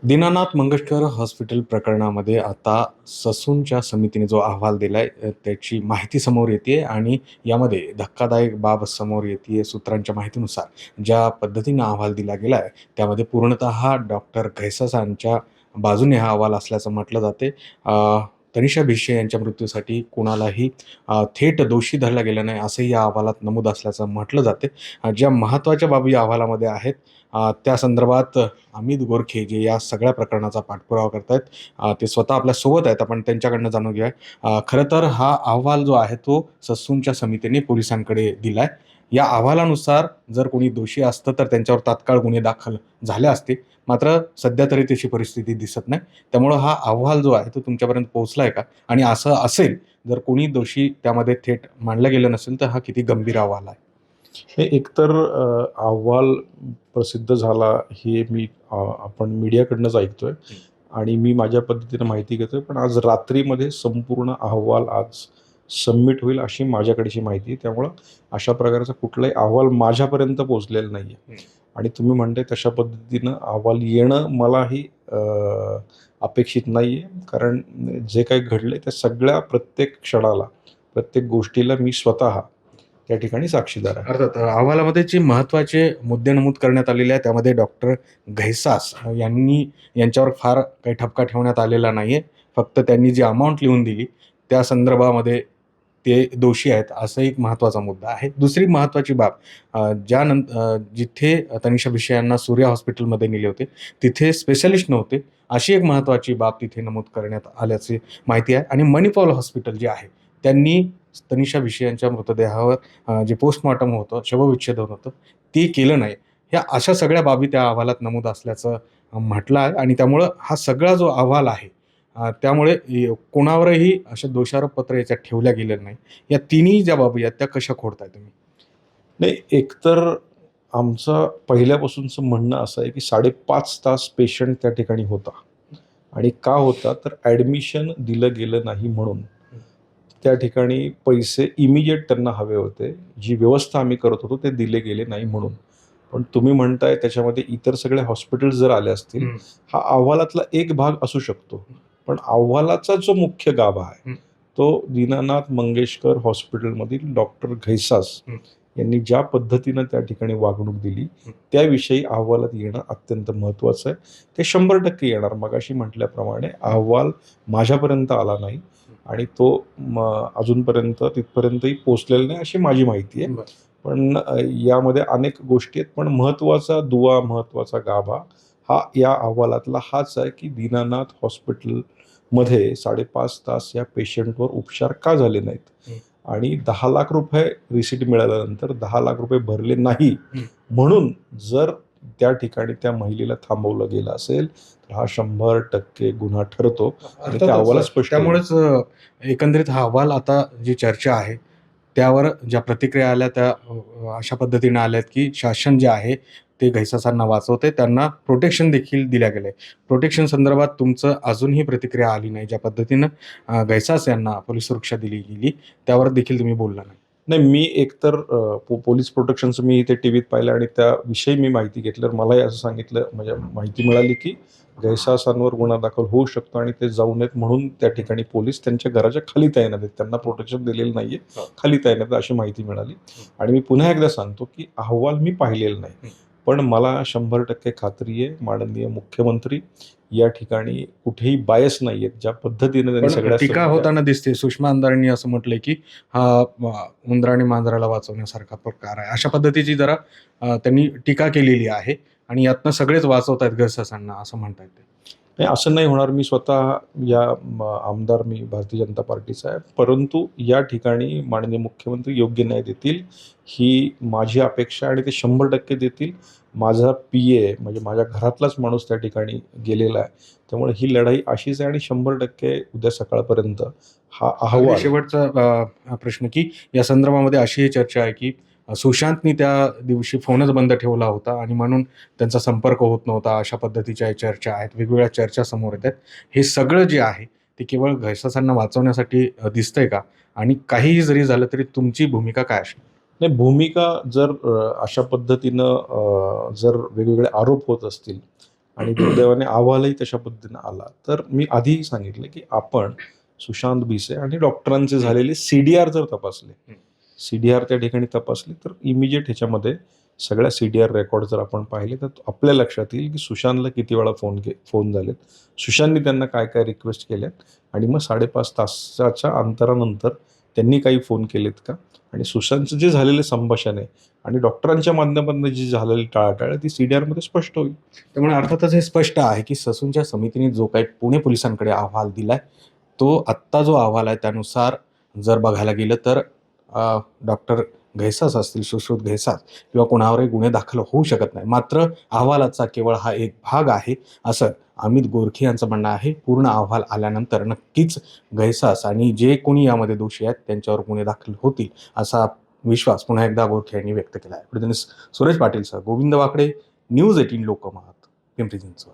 Dinanath Mangeshkar hospital प्रकरणामध्ये आता ससूनच्या समितीने जो अहवाल दिलाय त्याची माहिती समोर येते आणि यामध्ये धक्कादायक बाब समोर येते. सूत्रांच्या माहितीनुसार ज्या पद्धतीने अहवाल दिला गेलाय त्यामध्ये पूर्णतः डॉक्टर घैसासांच्या बाजूने हा अहवाल असल्याचं म्हटलं जाते. तनिषा भिसे यांच्या मृत्यूसाठी कुणालाही थेट दोषी धरला गेला नाही असंही या अहवालात नमूद असल्याचं म्हटलं जाते. ज्या महत्त्वाच्या बाबी या अहवालामध्ये आहेत त्या संदर्भात अमित गोरखे जे या सगळ्या प्रकरणाचा पाठपुरावा करतायत ते स्वतः आपल्यासोबत आहेत. आपण त्यांच्याकडनं जाणून घेऊया. खरं तर हा अहवाल जो आहे तो ससूनच्या समितीने पोलिसांकडे दिलाय. या अहवालानुसार जर कोणी दोषी असतं तर त्यांच्यावर तात्काळ गुन्हे दाखल झाले असते. मात्र सध्या तरी तशी परिस्थिती दिसत नाही. त्यामुळं हा अहवाल जो आहे तो तुमच्यापर्यंत पोहोचलाय का? आणि असं असेल जर कोणी दोषी त्यामध्ये थेट मानलं गेलं नसेल तर हा किती गंभीर अहवाल आहे? हे एकतर अहवाल प्रसिद्ध झाला हे आपण मीडियाकडनंच ऐकतोय आणि मी माझ्या पद्धतीनं माहिती घेतोय. पण आज रात्रीमध्ये संपूर्ण अहवाल आज सबमिट होईल अशी माझ्याकडची माहिती आहे. त्यामुळं अशा प्रकारचा कुठलाही अहवाल माझ्यापर्यंत पोहोचलेला नाही आहे. आणि तुम्ही म्हणताय तशा पद्धतीनं अहवाल येणं मलाही अपेक्षित नाही आहे. कारण जे काही घडलंय त्या सगळ्या प्रत्येक क्षणाला, प्रत्येक गोष्टीला मी स्वतः त्या ठिकाणी साक्षीदार आहे. अर्थात अहवालामध्ये जे महत्त्वाचे मुद्दे नमूद करण्यात आलेले आहेत त्यामध्ये डॉक्टर घैसास यांच्यावर फार काही ठपका ठेवण्यात आलेला नाहीये. फक्त त्यांनी जी अमाउंट लिहून दिली त्या संदर्भामध्ये ते दोषी आहेत असा एक महत्त्वाचा मुद्दा आहे. दुसरी महत्त्वाची बाब जिथे तनिषा भिसे यांना सूर्या हॉस्पिटलमध्ये नेले होते तिथे स्पेशलिस्ट नव्हते अशी एक महत्त्वाची बाब तिथे नमूद करण्यात आल्याची माहिती आहे. आणि मणिपाल हॉस्पिटल जे आहे त्यांनी तनिषा भिसे यांच्या मृतदेहावर जे पोस्टमॉर्टम होतं, शवविच्छेदन होतं, ते केलं नाही. ह्या अशा सगळ्या बाबी त्या अहवालात नमूद असल्याचं म्हटलं आहे. आणि त्यामुळं हा सगळा जो अहवाल आहे त्यामुळे कोणावरही अशा दोषारोपपत्र याच्यात ठेवल्या गेलेलं नाही. या तिन्ही ज्या बाबी आहेत त्या कशा खोडताय तुम्ही? नाही, एकतर आमचं पहिल्यापासूनचं म्हणणं असं आहे, की 5.5 तास पेशंट त्या ठिकाणी होता आणि का होता तर ॲडमिशन दिलं गेलं नाही म्हणून. त्या ठिकाणी पैसे इमिजिएट त्यांना हवे होते. जी व्यवस्था आम्ही करत होतो ते दिले गेले नाही म्हणून. पण तुम्ही म्हणताय त्याच्यामध्ये इतर सगळे हॉस्पिटल्स जर आले असतील, हा अहवालातला एक भाग असू शकतो. पण अहवालाचा जो मुख्य गाभा आहे, तो दीनानाथ मंगेशकर हॉस्पिटलमधील डॉक्टर घैसास यांनी ज्या पद्धतीनं त्या ठिकाणी वागणूक दिली, त्याविषयी अहवालात येणं अत्यंत महत्त्वाचं आहे. ते 100% येणार. मगाशी म्हटल्याप्रमाणे अहवाल माझ्यापर्यंत आला नाही आणि तो अजूनपर्यंत तिथपर्यंतही पोहोचलेला नाही अशी माझी माहिती आहे. पण यामध्ये अनेक गोष्टी आहेत. पण महत्त्वाचा दुवा, महत्त्वाचा गाभा हा या अहवालातला हाच आहे, की दीनानाथ हॉस्पिटलमध्ये 5.5 तास या पेशंटवर उपचार का झाले नाहीत? आणि 10 लाख रुपये रिसीट मिळाल्यानंतर 10 लाख रुपये भरले नाही म्हणून जर त्या ठिकाणी त्या महिलेला थांबवलं गेलं असेल तर हा 100% गुन्हा ठरतो आणि त्या अहवालात स्पष्ट आहे. त्यामुळेच एकंदरीत हा अहवाल आता जी चर्चा आहे त्यावर ज्या प्रतिक्रिया आल्या त्या अशा पद्धतीने आल्यात की शासन जे आहे ते घैसासांना वाचवते, त्यांना प्रोटेक्शन देखील दिल्या गेलंय. प्रोटेक्शन संदर्भात तुमचं अजूनही प्रतिक्रिया आली नाही. ज्या पद्धतीनं घैसास यांना पोलीस सुरक्षा दिली गेली त्यावर देखील तुम्ही बोलला नाही. नाही, मी एकतर पोलीस प्रोटेक्शनचं मी इथे टीव्हीत पाहिलं आणि त्याविषयी मी माहिती घेतल्यावर मलाही असं सांगितलं, म्हणजे माहिती मिळाली की घैसासांवर गुन्हा दाखल होऊ शकतो आणि ते जाऊ नयेत म्हणून त्या ठिकाणी पोलीस त्यांच्या घराच्या खाली तैनात आहेत. त्यांना प्रोटेक्शन दिलेलं नाहीये, खाली तैनात आहेत अशी माहिती मिळाली. आणि मी पुन्हा एकदा सांगतो की अहवाल मी पाहिलेला नाही. पण मला 100% खात्री आहे माननीय मुख्यमंत्री या ठिकाणी कुठेही बायस नाही आहेत. ज्या पद्धतीने त्यांनी पण सगळ्या टीका होताना दिसते. सुषमा अंधारेंनी असं म्हटलंय की हा उंदराने आणि मांजराला वाचवण्यासारखा प्रकार आहे. अशा पद्धतीची जरा त्यांनी टीका केलेली आहे आणि यातनं सगळेच वाचवतायत घैसासांना असं म्हणतायत ते. नाही, असं नाही होणार. मी स्वतः या आमदार मी भारतीय जनता पार्टीचा आहे. परंतु या ठिकाणी माननीय मुख्यमंत्री योग्य न्याय देतील, ही माझी अपेक्षा आणि ते 100% देतील. माझा पी-ए म्हणजे माझ्या घरातलाच माणूस त्या ठिकाणी गेलेला आहे. त्यामुळे ही लढाई अशीच आहे आणि 100% उद्या सकाळपर्यंत हा अगदी अहवाल शेवटचा प्रश्न की या संदर्भामध्ये अशीही चर्चा आहे की सुशांतनी त्या दिवशी फोनच बंद ठेवला होता आणि म्हणून त्यांचा संपर्क होत नव्हता. अशा पद्धतीच्या चर्चा आहेत. वेगवेगळ्या चर्चा समोर येतात. हे सगळं जे आहे ते केवळ घैसासांना वाचवण्यासाठी दिसतंय का? आणि काहीही जरी झालं तरी तुमची भूमिका काय असेल? नाही, भूमिका जर अशा पद्धतीनं जर वेगवेगळे आरोप होत असतील आणि दुर्दैवाने अहवालही तशा पद्धतीनं आला. तर मी आधीही सांगितलं की आपण सुशांत भिसे आणि डॉक्टरांचे झालेले CDR जर तपासले, CDR त्या ठिकाणी तपासले, तर इमिजिएट ह्याच्यामध्ये सगळ्या CDR रेकॉर्ड जर आपण पाहिले तर आपल्या लक्षात येईल की सुशांतला किती वेळा फोन झालेत, सुशांतनी त्यांना काय काय रिक्वेस्ट केल्यात आणि मग 5.5 तासाच्या अंतरानंतर त्यांनी काही फोन केलेत का, आणि सुशांतचं जे झालेलं संभाषण आहे आणि डॉक्टरांच्या माध्यमातून जी झालेली टाळाटाळ आहे ती CDR मध्ये स्पष्ट होईल. त्यामुळे अर्थातच हे स्पष्ट आहे की ससूनच्या समितीने जो काही पुणे पोलिसांकडे अहवाल दिलाय, तो आत्ता जो अहवाल आहे त्यानुसार जर बघायला गेलं तर डॉक्टर घैसास असतील, सुश्रुत घैसास किंवा कोणावरही गुन्हे दाखल होऊ शकत नाही. मात्र अहवालाचा केवळ हा एक भाग आहे, असं अमित गोरखे यांचं म्हणणं आहे. पूर्ण अहवाल आल्यानंतर नक्कीच घैसास आणि जे कोणी यामध्ये दोषी आहेत त्यांच्यावर गुन्हे दाखल होतील, असा विश्वास पुन्हा एकदा गोरखे यांनी व्यक्त केला आहे. प्रतिनिधी सुरेश पाटीलसह गोविंद वाकडे, न्यूज 18 लोकमत, पिंपरी चिंचवड.